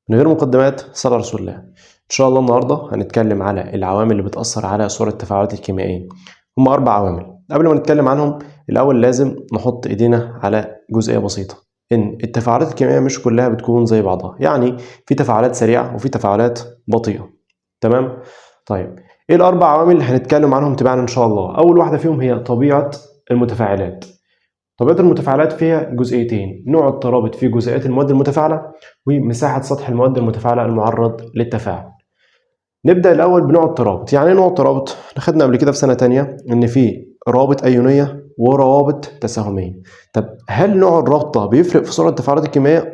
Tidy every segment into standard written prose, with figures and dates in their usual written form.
من غير مقدمات، صلى على رسول الله. ان شاء الله النهارده هنتكلم على العوامل اللي بتأثر على سرعة التفاعلات الكيميائية. هم 4 عوامل. قبل ما نتكلم عنهم الاول لازم نحط ايدينا على جزئية بسيطة، ان التفاعلات الكيميائية مش كلها بتكون زي بعضها، يعني في تفاعلات سريعة وفي تفاعلات بطيئة. تمام؟ طيب ايه ال4 عوامل اللي هنتكلم عنهم تباعا ان شاء الله؟ اول واحدة فيهم هي طبيعة المتفاعلات. طبيعة المتفاعلات فيها جزئيتين: نوع الترابط في جزيئات المواد المتفاعلة، ومساحة سطح المواد المتفاعلة المعرض للتفاعل. نبدأ الأول بنوع الترابط. يعني ايه نوع الترابط؟ خدنا قبل كده في سنة تانية إن في روابط أيونية وروابط تساهمية. طب هل نوع الرابطة بيفرق في سرعة التفاعلات الكيميائية؟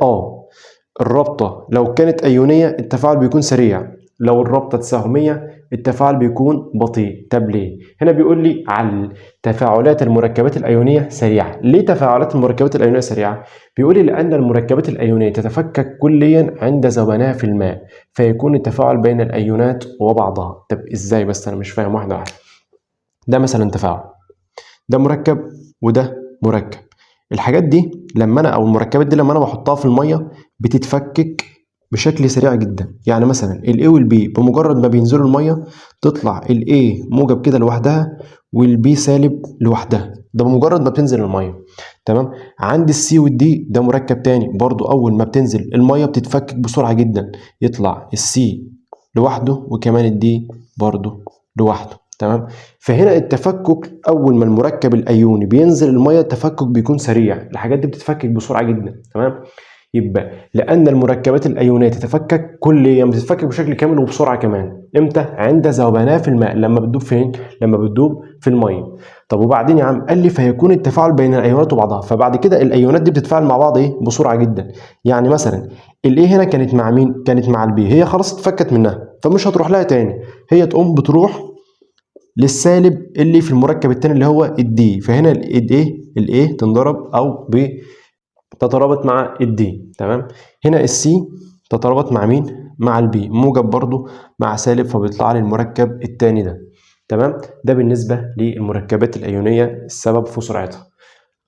الرابطة لو كانت أيونية التفاعل بيكون سريع، لو الرابطة تساهمية التفاعل بيكون بطيء. طب ليه؟ هنا بيقول لي على تفاعلات المركبات الأيونية سريعة. ليه تفاعلات المركبات الأيونية سريعة؟ بيقول لي لأن المركبات الأيونية تتفكك كليا عند ذوبانها في الماء، فيكون التفاعل بين الأيونات وبعضها. طب إزاي بس؟ أنا مش فاهم. واحدة واحدة. ده مثلا تفاعل، ده مركب وده مركب. الحاجات دي لما انا، او المركبات دي لما انا بحطها في الميه بتتفكك بشكل سريع جدا. يعني مثلا الاي والبي بمجرد ما بينزلوا الميه تطلع الاي موجب كده لوحدها والبي سالب لوحدها، ده بمجرد ما بتنزل الميه. تمام؟ عند السي والدي ده مركب تاني برضو، اول ما بتنزل الميه بتتفكك بسرعه جدا، يطلع السي لوحده وكمان الدي برضو لوحده. تمام؟ فهنا التفكك اول ما المركب الايوني بينزل الميه التفكك بيكون سريع، الحاجات دي بتتفكك بسرعه جدا. تمام؟ يبقى لان المركبات الايونيه تتفكك كليا، بتتفكك بشكل كامل وبسرعه كمان. امتى؟ عند ذوبانها في الماء. لما بتدوب فين؟ لما بتدوب في الميه. طب وبعدين يا عم؟ قال لي فيكون التفاعل بين الايونات وبعضها. فبعد كده الايونات دي بتتفاعل مع بعض بسرعه جدا. يعني مثلا الايه هنا كانت مع مين؟ كانت مع البي، هي خلاص اتفكت منها فمش هتروح لها تاني، هي تقوم بتروح للسالب اللي في المركب الثاني اللي هو الدي. فهنا الايه تنضرب او تترابط مع الدي. تمام؟ هنا السي تترابط مع مين؟ مع البي، موجب برضو مع سالب، فبيطلع لي المركب الثاني ده. تمام؟ ده بالنسبه للمركبات الايونيه السبب في سرعتها.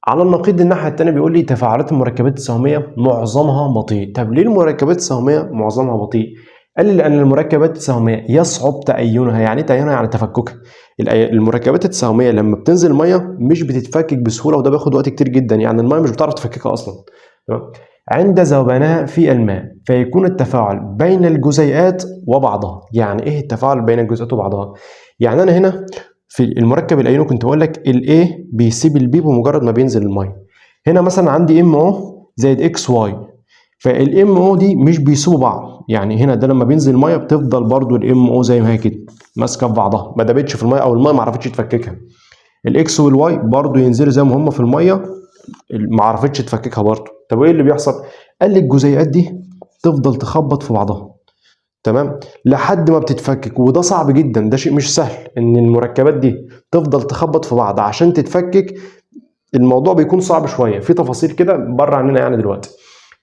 على النقيض الناحيه الثانيه بيقول لي تفاعلات المركبات التساهميه معظمها بطيء. طب ليه المركبات التساهميه معظمها بطيء؟ قال لي لان المركبات التساهميه يصعب تأينها. يعني ايه تأينها؟ يعني تفككها. المركبات التساهميه لما بتنزل ميه مش بتتفكك بسهوله، وده بياخد وقت كتير جدا، يعني الميه مش بتعرف تفككها اصلا. تمام؟ عند ذوبانها في الماء فيكون التفاعل بين الجزيئات وبعضها. يعني ايه التفاعل بين الجزيئات وبعضها؟ يعني انا هنا في المركب الايوني كنت بقول لك الاي بيسيب البي بمجرد ما بينزل الميه. هنا مثلا عندي ام او زائد اكس واي، فالام او دي مش بيسيبوا بعض. يعني هنا ده لما بينزل الميه بتفضل برضو الام او زي ما هي كده ماسكه في بعضها، ما دابتش في الميه او الميه ما عرفتش تفككها. الاكس والواي برضو ينزلوا زي ما هم في الميه، ما عرفتش تفككها برضو. طب ايه اللي بيحصل؟ قال لي الجزيئات دي تفضل تخبط في بعضها. تمام؟ لحد ما بتتفكك، وده صعب جدا، ده شيء مش سهل ان المركبات دي تفضل تخبط في بعض عشان تتفكك. الموضوع بيكون صعب شويه، في تفاصيل كده بره عننا يعني دلوقتي.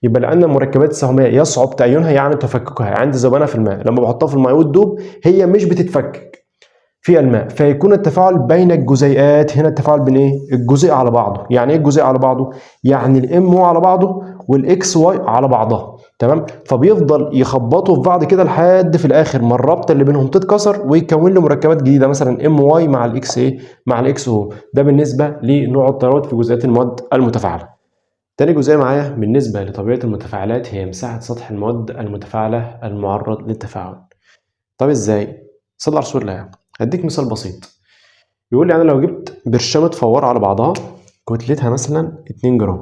يبقى لان المركبات السهميه يصعب تأينها يعني تفككها عند ذوبانها في الماء، لما بحطها في الماء وتدوب هي مش بتتفكك في الماء، فيكون التفاعل بين الجزيئات. هنا التفاعل بين ايه؟ الجزيء على بعضه. يعني ايه الجزيء على بعضه؟ يعني الام او على بعضه والاكس واي على بعضها. تمام؟ فبيفضل يخبطوا في بعض كده لحد في الاخر ما الرابطه اللي بينهم تتكسر ويكون له مركبات جديده، مثلا ام واي مع الاكس مع الاكس او. ده بالنسبه لنوع الترابط في جزيئات المواد المتفاعله. تاني جزئيه معايا بالنسبه لطبيعه المتفاعلات هي مساحه سطح المواد المتفاعله المعرض للتفاعل. طب ازاي؟ صلى على رسول الله. هديك مثال بسيط. يقول لي انا لو جبت برشامه فوار على بعضها كتلتها مثلا 2 جرام،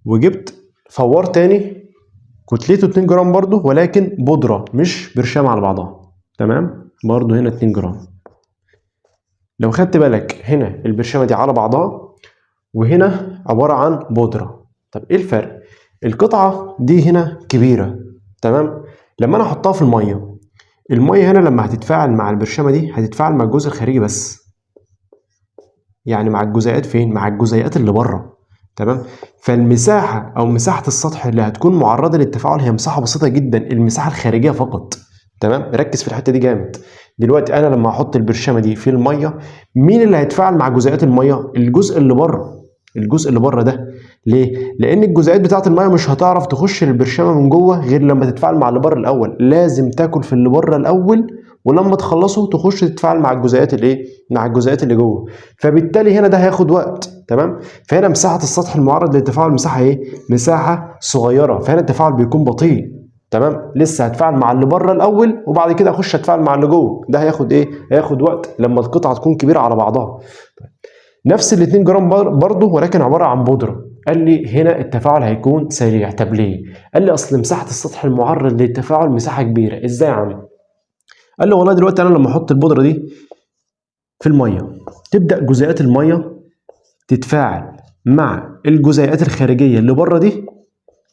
وجبت فوار تاني كتلته 2 جرام برضه ولكن بودره مش برشام على بعضها، تمام؟ برضه هنا 2 جرام. لو خدت بالك هنا البرشامه دي على بعضها وهنا عباره عن بودره. طب ايه الفرق؟ القطعه دي هنا كبيره، تمام؟ لما انا احطها في الميه، الميه هنا لما هتتفاعل مع البرشامه دي هتتفاعل مع الجزء الخارجي بس، يعني مع الجزيئات فين؟ مع الجزيئات اللي بره. تمام؟ فالمساحه او مساحه السطح اللي هتكون معرضه للتفاعل هي مساحه بسيطه جدا، المساحه الخارجيه فقط. تمام؟ ركز في الحته دي جامد. دلوقتي انا لما احط البرشامه دي في الميه، مين اللي هيتفاعل مع جزيئات الميه؟ الجزء اللي بره. الجزء اللي بره ده. ليه؟ لان الجزيئات بتاعه الميه مش هتعرف تخش البرشامه من جوه غير لما تتفاعل مع اللي بره الاول. لازم تاكل في اللي بره الاول، ولما تخلصوا تخش تتفاعل مع الجزيئات الايه؟ مع الجزيئات اللي جوه. فبالتالي هنا ده هياخد وقت. تمام؟ فهنا مساحه السطح المعرض للتفاعل مساحه ايه؟ مساحه صغيره، فهنا التفاعل بيكون بطيء. تمام؟ لسه هتفاعل مع اللي بره الاول وبعد كده اخش اتفاعل مع اللي جوه. ده هياخد ايه؟ هياخد وقت لما القطعه تكون كبيره على بعضها. نفس ال 2 جرام برضه، ولكن عباره عن بودره. قال لي هنا التفاعل هيكون سريع. طب ليه؟ قال لي اصل مساحه السطح المعرض للتفاعل مساحه كبيره. ازاي يا عم؟ قال لي والله دلوقتي انا لما احط البودره دي في الميه، تبدا جزيئات الميه تتفاعل مع الجزيئات الخارجيه اللي بره دي.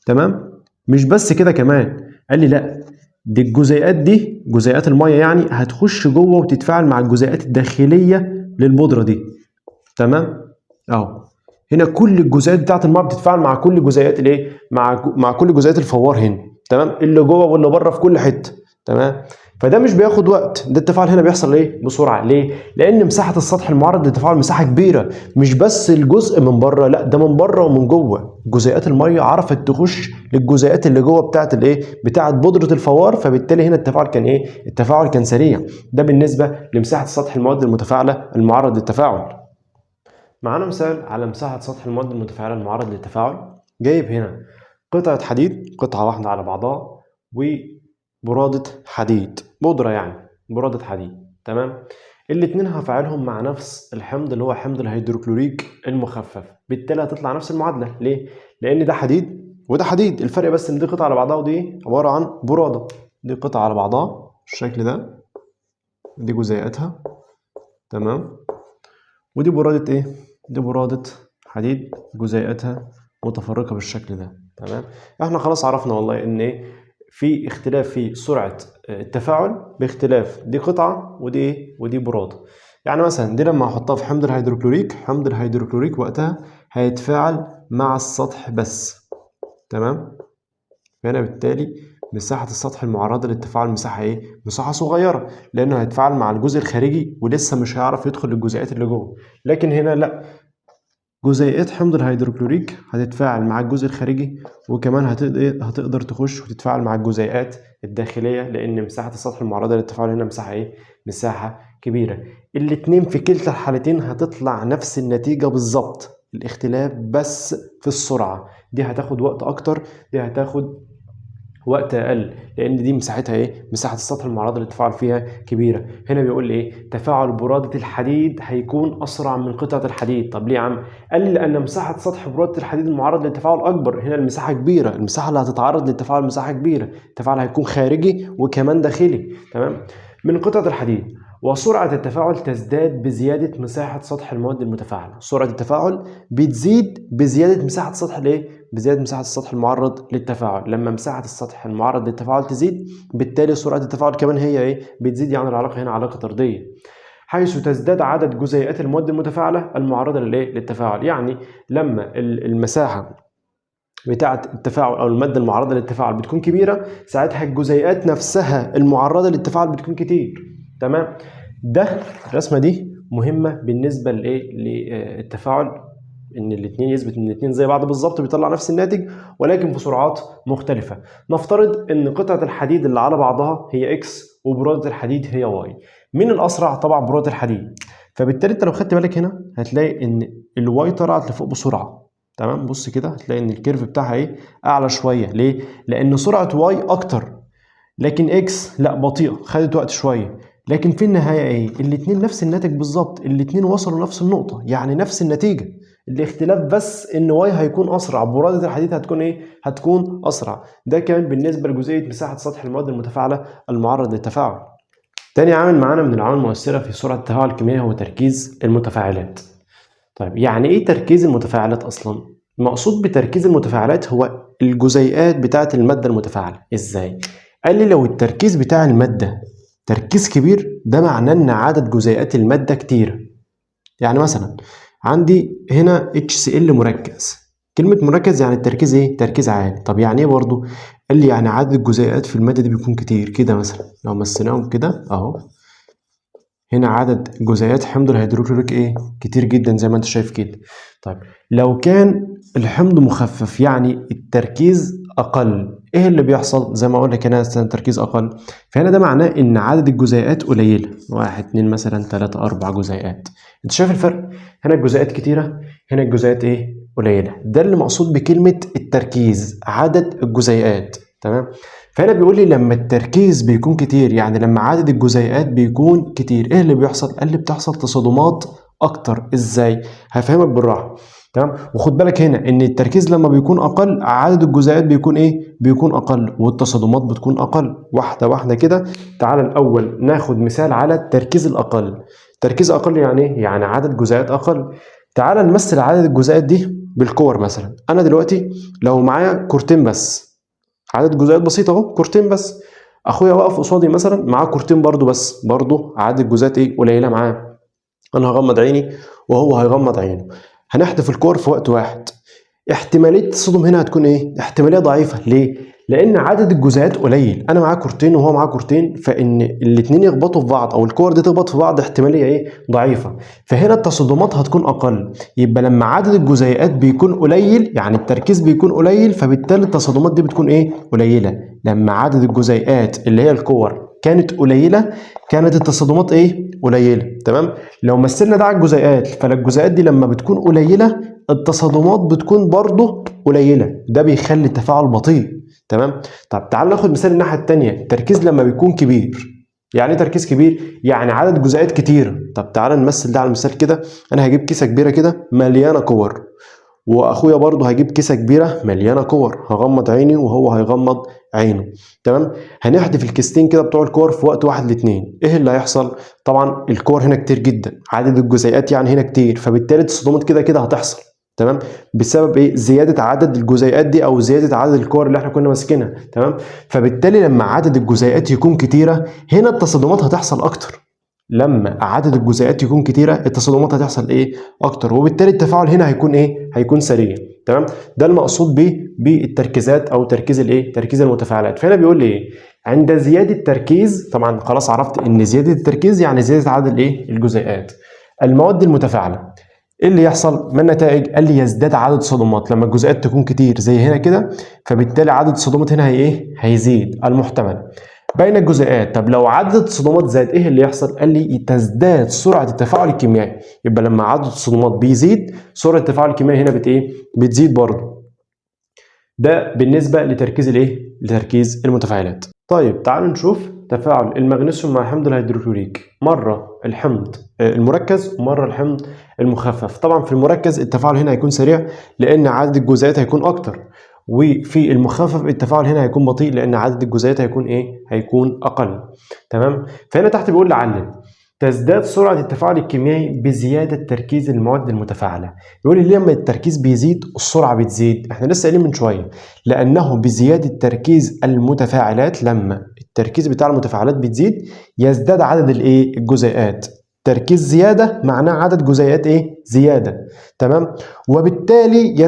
تمام؟ مش بس كده كمان، قال لي لا، دي الجزيئات دي، جزيئات الميه يعني، هتخش جوه وتتفاعل مع الجزيئات الداخليه للبودره دي. تمام؟ اهو هنا كل الجزيئات بتاعت الميه بتتفاعل مع كل جزيئات الايه؟ مع كل جزيئات الفوار هنا. تمام؟ اللي جوه واللي بره في كل حته. تمام؟ فده مش بياخد وقت، ده التفاعل هنا بيحصل ايه؟ بسرعه. ليه؟ لان مساحه السطح المعرض للتفاعل مساحه كبيره، مش بس الجزء من بره، لا ده من بره ومن جوه. جزيئات الميه عرفت تخش للجزيئات اللي جوه بتاعت الايه؟ بتاعت بودره الفوار، فبالتالي هنا التفاعل كان ايه؟ التفاعل كان سريع. ده بالنسبه لمساحه سطح المواد المتفاعله المعرض للتفاعل. معانا مثال على مساحة سطح المواد المتفاعلة المعرض للتفاعل. جايب هنا قطعة حديد، قطعة واحدة على بعضها، وبرادة حديد، بودرة يعني، برادة حديد. تمام؟ الاتنين هفعلهم مع نفس الحمض اللي هو حمض الهيدروكلوريك المخفف، بالتالي هتطلع نفس المعادلة. ليه؟ لأن ده حديد وده حديد، الفرق بس إن دي قطعة على بعضها ودي عبارة عن برادة. دي قطعة على بعضها بالشكل ده، دي جزيئاتها. تمام؟ ودي برادة إيه؟ دي برادة حديد، جزيئاتها متفرقة بالشكل ده. تمام؟ احنا خلاص عرفنا والله ان ايه؟ في اختلاف في سرعة التفاعل باختلاف دي قطعة ودي ايه؟ ودي برادة. يعني مثلا دي لما احطها في حمض الهيدروكلوريك، حمض الهيدروكلوريك وقتها هيتفاعل مع السطح بس. تمام؟ فهنا بالتالي مساحة السطح المعرضة للتفاعل مساحة ايه؟ مساحة صغيرة، لأنه هيتفاعل مع الجزء الخارجي ولسه مش هيعرف يدخل للجزيئات اللي جوه. لكن هنا لا، جزيئات حمض الهيدروكلوريك هتتفاعل مع الجزء الخارجي، وكمان هتقدر تخش وتتفاعل مع الجزيئات الداخلية، لأن مساحة السطح المعرضة للتفاعل هنا مساحة ايه؟ مساحة كبيرة. الاتنين في كلتا الحالتين هتطلع نفس النتيجة بالظبط، الاختلاف بس في السرعة. دي هتاخد وقت أكتر، دي هتاخد وقت اقل، لان دي مساحتها ايه؟ مساحه السطح المعرضه للتفاعل فيها كبيره. هنا بيقول لي ايه؟ تفاعل براده الحديد هيكون اسرع من قطعه الحديد. طب ليه يا عم؟ قال لي لان مساحه سطح براده الحديد المعرض للتفاعل اكبر. هنا المساحه كبيره، المساحه اللي هتتعرض للتفاعل مساحه كبيره، التفاعل هيكون خارجي وكمان داخلي. تمام؟ من قطعه الحديد. وسرعه التفاعل تزداد بزياده مساحه سطح المواد المتفاعله. سرعه التفاعل بتزيد بزياده مساحه سطح الايه؟ بزيادة مساحة السطح المعرض للتفاعل. لما مساحة السطح المعرض للتفاعل تزيد، بالتالي سرعة التفاعل كمان هي ايه؟ بتزيد. يعني العلاقة هنا علاقة طردية. حيث تزداد عدد جزيئات المواد المتفاعلة المعرضة للايه؟ للتفاعل. يعني لما المساحة بتاعة التفاعل أو المادة المعرضة للتفاعل بتكون كبيرة، ساعتها الجزيئات نفسها المعرضة للتفاعل بتكون كتير. تمام؟ ده الرسمة دي مهمة بالنسبة للتفاعل، ان الاثنين يثبت ان الاثنين زي بعض بالظبط بيطلع نفس الناتج، ولكن في سرعات مختلفه. نفترض ان قطعه الحديد اللي على بعضها هي اكس وبراده الحديد هي واي. مين الاسرع؟ طبعا براده الحديد. فبالتالي انت لو خدت بالك هنا هتلاقي ان الواي طلعت لفوق بسرعه. تمام؟ بص كده هتلاقي ان الكيرف بتاعها ايه؟ اعلى شويه. ليه؟ لان سرعه واي اكتر، لكن اكس لا، بطيئه، خدت وقت شويه. لكن في النهايه ايه؟ الاثنين نفس الناتج بالظبط، الاثنين وصلوا نفس النقطه، يعني نفس النتيجه. الاختلاف بس ان واي هيكون اسرع، برادة الحديد هتكون ايه؟ هتكون اسرع. ده كان بالنسبه لجزئيه مساحه سطح المواد المتفاعله المعرض للتفاعل. تاني عامل معانا من العوامل المؤثره في سرعه التفاعل الكيميائي هو تركيز المتفاعلات. طيب يعني ايه تركيز المتفاعلات اصلا؟ المقصود بتركيز المتفاعلات هو الجزيئات بتاعه الماده المتفاعله. ازاي؟ قال لي لو التركيز بتاع الماده تركيز كبير، ده معناه ان عدد جزيئات الماده كتير. يعني مثلا عندي هنا HCl مركز. كلمة مركز يعني التركيز ايه؟ تركيز عالي. طب يعني ايه برضو؟ قال لي يعني عدد الجزيئات في المادة دي بيكون كتير. كده مثلا لو مثلناهم كده اهو، هنا عدد جزيئات حمض الهيدروكلوريك ايه كتير جدا زي ما انت شايف كده. طيب لو كان الحمض مخفف يعني التركيز اقل، ايه اللي بيحصل؟ زي ما اقول لك هنا التركيز اقل، فهنا ده معناه ان عدد الجزيئات قليله، 1 2 مثلا 3 4 جزيئات. انت شايف الفرق؟ هنا الجزيئات كتيره، هنا الجزيئات ايه قليله. ده اللي مقصود بكلمه التركيز، عدد الجزيئات. تمام. فهنا بيقول لي لما التركيز بيكون كتير، يعني لما عدد الجزيئات بيكون كتير، ايه اللي بيحصل؟ قال لي بتحصل تصادمات اكتر. ازاي؟ هفهمك بالراحه. تمام. وخد بالك هنا ان التركيز لما بيكون اقل عدد الجزيئات بيكون ايه بيكون اقل، والتصادمات بتكون اقل. واحده واحده كده. تعال الاول ناخد مثال على التركيز الاقل. تركيز اقل يعني ايه؟ يعني عدد جزيئات اقل. تعال نمثل عدد الجزيئات دي بالكور. مثلا انا دلوقتي لو معايا كورتين بس، عدد جزيئات بسيطه اهو، كورتين بس. اخويا واقف قصادي مثلا معاه كورتين برضو، بس برضو عدد الجزيئات ايه قليله معاه. انا هغمض عيني وهو هيغمض عينه، هنحذف الكور في وقت واحد. احتماليه التصادم هنا هتكون ايه؟ احتماليه ضعيفه. ليه؟ لان عدد الجزيئات قليل، انا معاه كورتين وهو معاه كورتين، فان الاثنين يخبطوا في بعض او الكور دي تخبط في بعض احتماليه ايه ضعيفه. فهنا التصادمات هتكون اقل. يبقى لما عدد الجزيئات بيكون قليل يعني التركيز بيكون قليل، فبالتالي التصادمات دي بتكون ايه قليله. لما عدد الجزيئات اللي هي الكور كانت قليله كانت التصادمات ايه قليله. تمام. لو مثلنا ده على الجزيئات، فالجزيئات دي لما بتكون قليله التصادمات بتكون برضه قليله، ده بيخلي التفاعل بطيء. تمام. طب تعال ناخد مثال الناحيه الثانيه، التركيز لما بيكون كبير. يعني ايه تركيز كبير؟ يعني عدد جزيئات كتيره. طب تعال نمثل ده على المثال كده. انا هجيب كيسه كبيره كده مليانه كور، واخويا برضه هيجيب كيسه كبيره مليانه كور، هغمض عيني وهو هيغمض عينه. تمام. هنحذف الكيستين كده بتوع الكور في وقت واحد الاثنين، ايه اللي هيحصل؟ طبعا الكور هنا كتير جدا، عدد الجزيئات يعني هنا كتير، فبالتالي التصادمات كده كده هتحصل. تمام. بسبب ايه؟ زياده عدد الجزيئات دي او زياده عدد الكور اللي احنا كنا ماسكينها. تمام. فبالتالي لما عدد الجزيئات يكون كتيره هنا التصادمات هتحصل اكتر. لما عدد الجزيئات يكون كتيره التصادمات هتحصل ايه اكتر، وبالتالي التفاعل هنا هيكون ايه هيكون سريع. تمام. ده المقصود بالتركيزات او تركيز الايه تركيز المتفاعلات. فهنا بيقول لي ايه؟ عند زياده تركيز، طبعا خلاص عرفت ان زياده التركيز يعني زياده عدد الايه الجزيئات، المواد المتفاعله، ايه اللي يحصل من النتائج؟ قال لي يزداد عدد الصدمات لما الجزيئات تكون كتير زي هنا كده، فبالتالي عدد الصدمات هنا هي ايه هيزيد المحتمل بين الجزيئات. طب لو عدد الصدمات زاد ايه اللي يحصل؟ قال لي تزداد سرعه التفاعل الكيميائي. يبقى لما عدد الصدمات بيزيد سرعه التفاعل الكيميائي هنا بتزيد برضه. ده بالنسبه لتركيز الايه لتركيز المتفاعلات. طيب تعالوا نشوف تفاعل المغنيسيوم مع حمض الهيدروكلوريك، مره الحمض المركز ومره الحمض المخفف. طبعا في المركز التفاعل هنا هيكون سريع لان عدد الجزيئات هيكون اكتر، وفي المخفف التفاعل هنا هيكون بطيء لان عدد الجزيئات هيكون اقل. تمام. فهنا تحت بيقول لعل تزداد سرعة التفاعل الكيميائي بزيادة تركيز المواد المتفاعلة. بيقول لي لما التركيز بيزيد السرعة بتزيد، احنا لسه قايلين من شوية لأنه بزيادة تركيز المتفاعلات، لما التركيز بتاع المتفاعلات بتزيد يزداد عدد الجزيئات. تركيز زيادة معناه عدد جزيئات زيادة. تمام. وبالتالي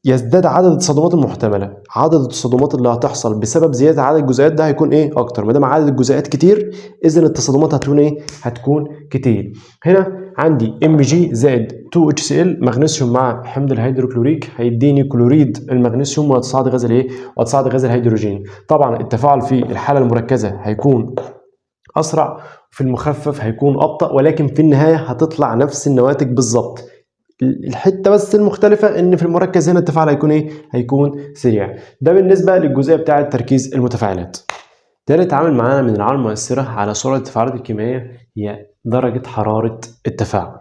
يزداد عدد التصادمات المحتمله، عدد التصادمات اللي هتحصل بسبب زياده عدد الجزيئات ده هيكون اكتر. ما دام عدد الجزيئات كتير اذا التصادمات هتكون كتير. هنا عندي Mg زائد 2HCl مغنيسيوم مع حمض الهيدروكلوريك هيديني كلوريد المغنيسيوم ويتصاعد غاز ويتصاعد غاز الهيدروجين. طبعا التفاعل في الحاله المركزه هيكون اسرع، في المخفف هيكون ابطا، ولكن في النهايه هتطلع نفس النواتج بالظبط. الحته بس المختلفه ان في المركز هنا التفاعل هيكون سريع. ده بالنسبه للجزئيه بتاعه تركيز المتفاعلات. تالت عامل معانا من العوامل المؤثره على سرعه التفاعلات الكيميائيه هي درجه حراره التفاعل.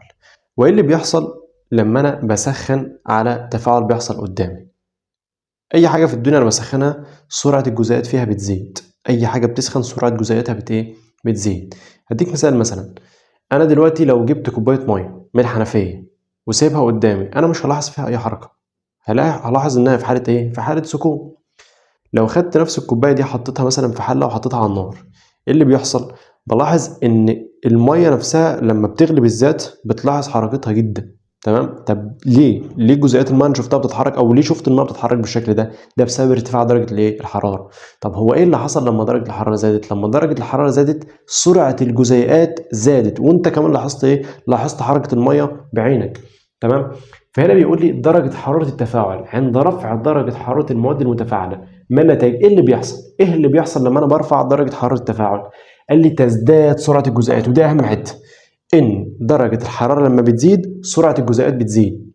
وايه اللي بيحصل لما انا بسخن على تفاعل بيحصل قدامي؟ اي حاجه في الدنيا انا بسخنها سرعه الجزيئات فيها بتزيد، اي حاجه بتسخن سرعه جزيئاتها بتزيد. هديك مثلا انا دلوقتي لو جبت كوبايه ميه من الحنفيه وسيبها قدامي انا مش هلاحظ فيها اي حركه، هلاحظ انها في حاله في حاله سكون. لو خدت نفس الكوبايه دي حطيتها مثلا في حله وحطيتها على النار، ايه اللي بيحصل؟ بلاحظ ان الميه نفسها لما بتغلي بالذات بتلاحظ حركتها جدا. تمام. طب ليه جزيئات الماء انا شفتها بتتحرك، او ليه شفت الماء بتتحرك بالشكل ده؟ ده بسبب ارتفاع درجه الايه؟ الحراره. طب هو ايه اللي حصل لما درجه الحراره زادت؟ لما درجه الحراره زادت سرعه الجزيئات زادت، وانت كمان لاحظت ايه؟ لاحظت حركه الميه بعينك. تمام. فهنا بيقول لي درجه حراره التفاعل عند رفع درجه حراره المواد المتفاعله ما النتائج؟ ايه اللي بيحصل؟ ايه اللي بيحصل لما انا برفع درجه حراره التفاعل؟ قال لي تزداد سرعه الجزيئات، وده اهم حته، ان درجه الحراره لما بتزيد سرعه الجزيئات بتزيد.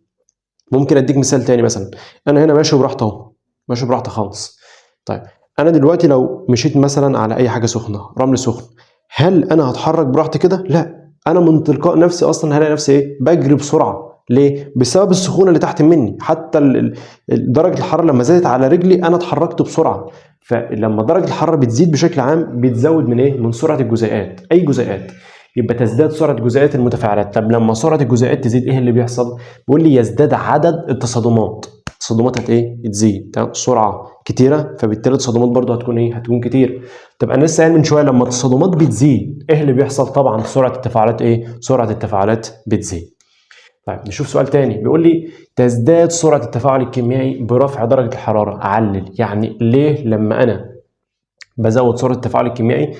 ممكن اديك مثال تاني، مثلا انا هنا ماشي براحتي اهو، ماشي براحتي خالص. طيب انا دلوقتي لو مشيت مثلا على اي حاجه سخنه، رمل سخن، هل انا هتحرك براحتي كده؟ لا، انا من تلقاء نفسي اصلا هلاقي نفسي ايه؟ بجري بسرعه. ليه؟ بسبب السخونه اللي تحت مني. حتى درجه الحراره لما زادت على رجلي انا اتحركت بسرعه. فلما درجه الحراره بتزيد بشكل عام بتزود من ايه؟ من سرعه الجزيئات. اي جزيئات؟ يبقى تزداد سرعه جزيئات المتفاعلات. طب لما سرعه الجزيئات تزيد ايه اللي بيحصل؟ بيقول لي يزداد عدد التصادمات. التصادمات تزيد. تمام. سرعه كتيره، فبالتالي التصادمات برضو هتكون ايه؟ هتكون كتير. طب انا لسه قايل من شويه لما التصادمات بتزيد ايه اللي بيحصل؟ طبعا سرعه التفاعلات ايه؟ سرعه التفاعلات بتزيد. طيب نشوف سؤال تاني، بيقول لي تزداد سرعه التفاعل الكيميائي برفع درجه الحراره. اعلل يعني ليه لما انا بزود سرعه التفاعل الكيميائي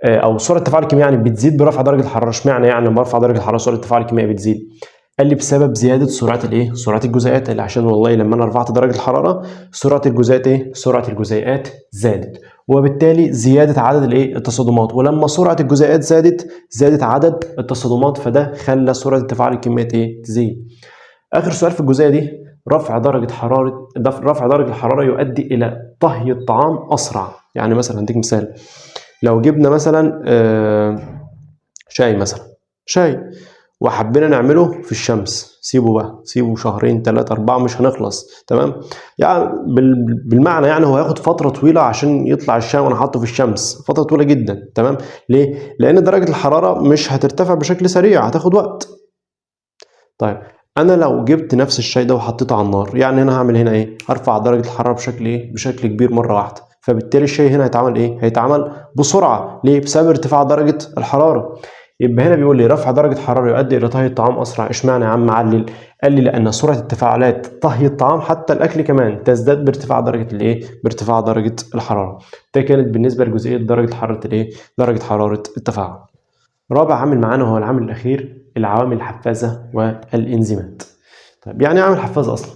او سرعه التفاعل الكيميائي يعني بتزيد برفع درجه الحراره؟ اشمعنى يعني لما ارفع درجه الحراره سرعه التفاعل الكيميائي بتزيد؟ قال لي بسبب زياده سرعه الايه؟ سرعه الجزيئات. اللي عشان والله لما انا رفعت درجه الحراره سرعه الجزيئات ايه؟ سرعه الجزيئات زادت، وبالتالي زياده عدد الايه؟ التصادمات. ولما سرعه الجزيئات زادت عدد التصادمات، فده خلى سرعه التفاعل الكيميائي ايه؟ تزيد. اخر سؤال في الجزئيه دي، رفع درجه الحراره يؤدي الى طهي الطعام اسرع. يعني مثلا اديك مثال، لو جبنا مثلا شاي مثلا، شاي وحبينا نعمله في الشمس، سيبه شهرين 3 4 مش هنخلص. تمام. يعني بالمعنى يعني هو هياخد فترة طويلة عشان يطلع الشاي وانا حاطه في الشمس، فترة طويلة جدا. تمام. ليه؟ لأن درجة الحرارة مش هترتفع بشكل سريع، هتاخد وقت. طيب انا لو جبت نفس الشاي ده وحطيته على النار، يعني انا هعمل هنا ايه؟ هرفع درجة الحرارة بشكل ايه؟ بشكل كبير مرة واحدة، فبالتالي الشاي هنا هيتعمل ايه؟ هيتعمل بسرعة. ليه؟ بسبب ارتفاع درجة الحرارة. يبقى هنا بيقول لي رفع درجة الحرارة يؤدي إلى طهي الطعام أسرع. اشمعنى يا عم علل؟ قال لي لأن سرعة التفاعلات طهي الطعام حتى الأكل كمان تزداد بارتفاع درجة الإيه؟ بارتفاع درجة الحرارة. ده كانت بالنسبة لجزئية درجة حرارة الإيه؟ درجة حرارة التفاعل. رابع عامل معانا هو العامل الأخير، العوامل الحفازة والإنزيمات. طيب يعني إيه عامل حفاز أصلا؟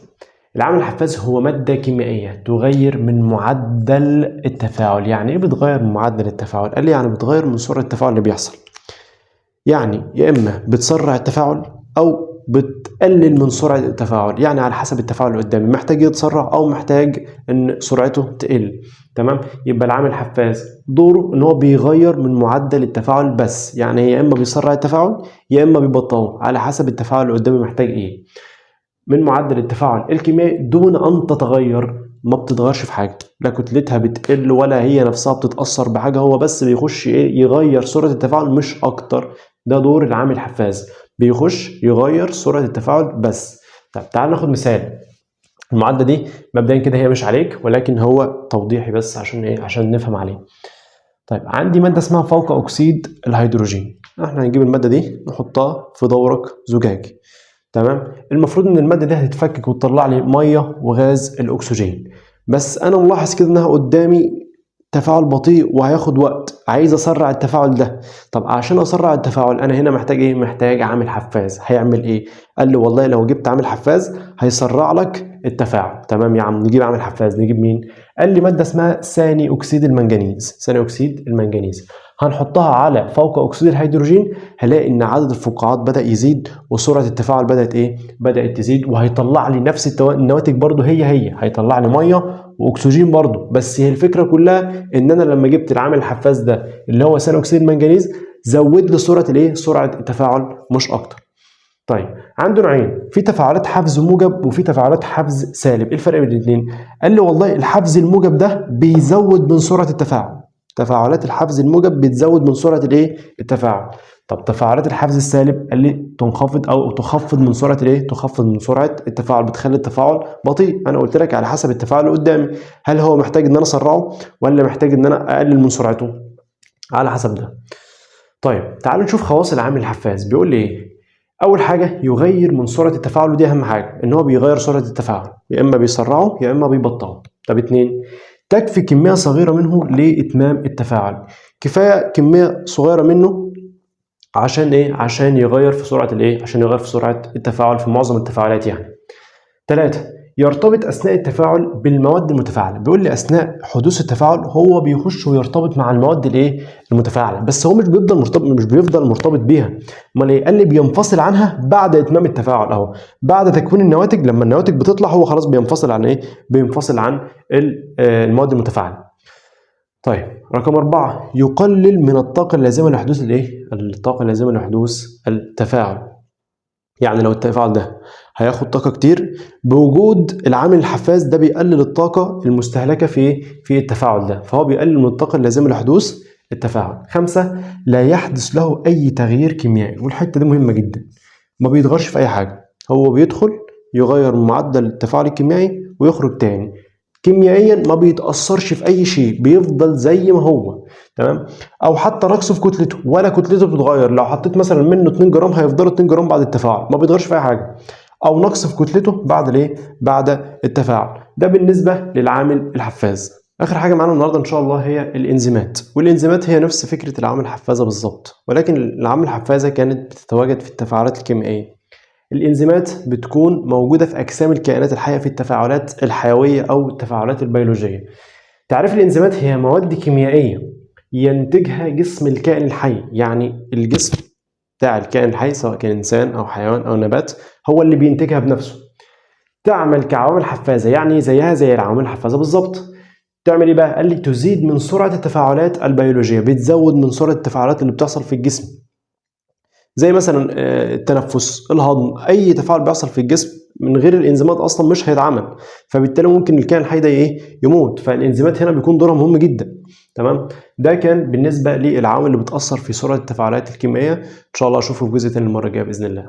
العامل الحفاز هو مادة كيميائية تغير من معدل التفاعل. يعني إيه بتغير من معدل التفاعل؟ قال لي يعني بتغير من سرعة التفاعل اللي بيحصل. يعني يا إما بتسرع التفاعل أو بتقلل من سرعة التفاعل، يعني على حسب التفاعل اللي قدامي محتاج يتسرع أو محتاج إن سرعته تقل. تمام. يبقى العامل الحفاز دوره إن هو بيغير من معدل التفاعل بس، يعني يا إما بيسرع التفاعل يا إما بيبطئه على حسب التفاعل اللي قدامي محتاج إيه من معدل التفاعل الكيميائي دون أن تتغير. ما بتتغيرش في حاجة، لا كتلتها بتقل ولا هي نفسها بتتأثر بحاجة، هو بس بيخش يغير سرعة التفاعل مش أكتر. ده دور العامل الحفاز، بيخش يغير سرعة التفاعل بس. طب تعال ناخد مثال. المعادلة دي مبدئيا كده هي مش عليك، ولكن هو توضيحي بس عشان ايه؟ عشان نفهم عليه. طيب عندي مادة اسمها فوق أكسيد الهيدروجين. احنا هنجيب المادة دي نحطها في دورق زجاجي. تمام. المفروض ان الماده دي هتتفكك وتطلع لي ميه وغاز الاكسجين، بس انا ملاحظ كده انها قدامي تفاعل بطيء وهياخد وقت، عايز اسرع التفاعل ده. طب عشان اسرع التفاعل انا هنا محتاج ايه؟ محتاج عامل حفاز. هيعمل ايه؟ قال لي والله لو جبت عامل حفاز هيسرع لك التفاعل. تمام يا عم، نجيب عامل حفاز. نجيب مين؟ قال لي ماده اسمها ثاني اكسيد المنجنيز. ثاني اكسيد المنجنيز هنحطها على فوق اكسيد الهيدروجين، هلاقي ان عدد الفقاعات بدا يزيد وسرعه التفاعل بدات ايه؟ بدات تزيد، وهيطلع لي نفس النواتج برضو هي هيطلع لي ميه واكسجين برضو. بس هي الفكره كلها ان انا لما جبت العامل الحفاز ده اللي هو ثاني اكسيد المنجنيز زود لي سرعه الايه؟ سرعه التفاعل مش اكتر. طيب عنده نوعين، في تفاعلات حفز موجب وفي تفاعلات حفز سالب. ايه الفرق بين الاثنين؟ قال لي والله الحفز الموجب ده بيزود من سرعه التفاعل. تفاعلات الحفز الموجب بتزود من سرعه الايه؟ التفاعل. طب تفاعلات الحفز السالب قال لي تنخفض او تخفض من سرعه الايه؟ تخفض من سرعه التفاعل، بتخلي التفاعل بطيء. انا قلت لك على حسب التفاعل اللي قدامي، هل هو محتاج ان انا اسرعه ولا محتاج ان انا اقلل من سرعته؟ على حسب ده. طيب تعالوا نشوف خواص العامل الحفاز. بيقول لي ايه؟ اول حاجه يغير من سرعه التفاعل، ودي اهم حاجه، ان هو بيغير سرعه التفاعل، يا اما بيسرعه يا اما بيبطئه. طب 2، تكفي كميه صغيره منه لاتمام التفاعل. كفايه كميه صغيره منه عشان ايه؟ عشان يغير في سرعه الايه؟ عشان يغير في سرعه التفاعل في معظم التفاعلات يعني. 3، يرتبط اثناء التفاعل بالمواد المتفاعله. بيقول لي اثناء حدوث التفاعل هو بيخش ويرتبط مع المواد الايه؟ المتفاعله، بس هو مش بيفضل مرتبط بيها. امال ايه؟ قال لي بينفصل عنها بعد اتمام التفاعل اهو، بعد تكوين النواتج. لما النواتج بتطلع هو خلاص بينفصل عن ايه؟ بينفصل عن المواد المتفاعله. طيب رقم 4، يقلل من الطاقه اللازمه لحدوث الايه؟ الطاقه اللازمه لحدوث التفاعل. يعني لو التفاعل ده هياخد طاقة كتير، بوجود العامل الحفاز ده بيقلل الطاقة المستهلكة في التفاعل ده، فهو بيقلل من الطاقة اللازمة لحدوث التفاعل. 5، لا يحدث له أي تغيير كيميائي، والحتة دي مهمة جدا، ما بيتغيرش في أي حاجة، هو بيدخل يغير معدل التفاعل الكيميائي ويخرج تاني، كيميائيا ما بيتأثرش في أي شيء، بيفضل زي ما هو. تمام. أو حتى نقصه في كتلته، ولا كتلته بتتغير، لو حطيت مثلا منه 2 جرام هيفضلوا 2 جرام بعد التفاعل، ما بيتغيرش في أي حاجة. أو نقص في كتلته بعد الإيه؟ بعد التفاعل. ده بالنسبة للعامل الحفاز. آخر حاجة معانا النهاردة إن شاء الله هي الإنزيمات، والإنزيمات هي نفس فكرة العوامل الحفازة بالظبط، ولكن العوامل الحفازة كانت بتتواجد في التفاعلات الكيميائية. الإنزيمات بتكون موجودة في أجسام الكائنات الحية في التفاعلات الحيوية أو التفاعلات البيولوجية. تعريف الإنزيمات هي مواد كيميائية ينتجها جسم الكائن الحي، يعني الجسم بتاع الكائن الحي سواء كان إنسان أو حيوان أو نبات هو اللي بينتجها بنفسه. تعمل كعوامل حفازة، يعني زيها زي العوامل الحفازة بالظبط. تعمل إيه بقى؟ قال لي تزيد من سرعة التفاعلات البيولوجية، بتزود من سرعة التفاعلات اللي بتحصل في الجسم، زي مثلا التنفس، الهضم، اي تفاعل بيحصل في الجسم من غير الانزيمات اصلا مش هيتعمل، فبالتالي ممكن الكائن الحي ده ايه؟ يموت. فالانزيمات هنا بيكون دورها مهم جدا. تمام. ده كان بالنسبه للعوامل اللي بتاثر في سرعه التفاعلات الكيميائيه. ان شاء الله اشوفكم في جزء تاني المره الجايه باذن الله.